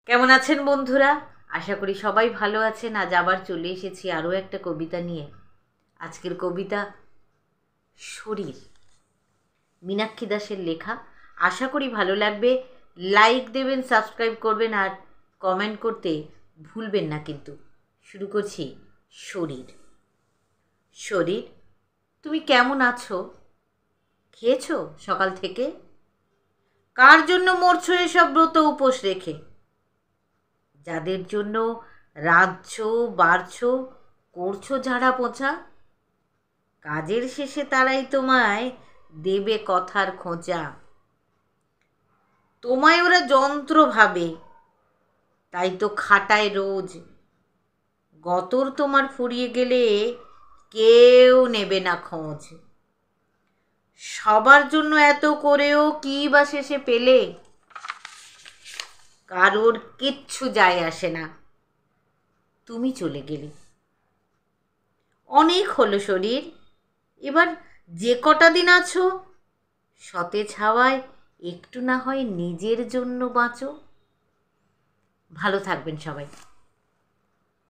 কেমন আছেন বন্ধুরা? আশা করি সবাই ভালো আছেন। আজ আবার চলে এসেছি আরও একটা কবিতা নিয়ে। আজকের কবিতা শরীর, মীনাক্ষী দাসের লেখা। আশা করি ভালো লাগবে। লাইক দেবেন, সাবস্ক্রাইব করবেন আর কমেন্ট করতে ভুলবেন না কিন্তু। শুরু করছি। শরীর। শরীর, তুমি কেমন আছো? খেয়েছো সকাল থেকে? কার জন্য মরছো এসব ব্রত উপোস রেখে? যাদের জন্য রাঁধছো, বাড়ছো, করছো ঝাড়া পোছা, কাজের শেষে তারাই তোমায় দেবে কথার খোঁচা। তোমায় ওরা যন্ত্র ভাবে, তাই তো খাটায় রোজ। গতর তোমার ফুরিয়ে গেলে কেউ নেবে না খোঁজ। সবার জন্য এত করেও কি বা শেষে পেলে? কারোর কিচ্ছু যায় আসে না, তুমি চলে গেলে। অনেক হলো শরীর, এবার যে কটা দিন আছো সতেজ হাওয়ায় একটু না হয় নিজের জন্য বাঁচো। ভালো থাকবেন সবাই।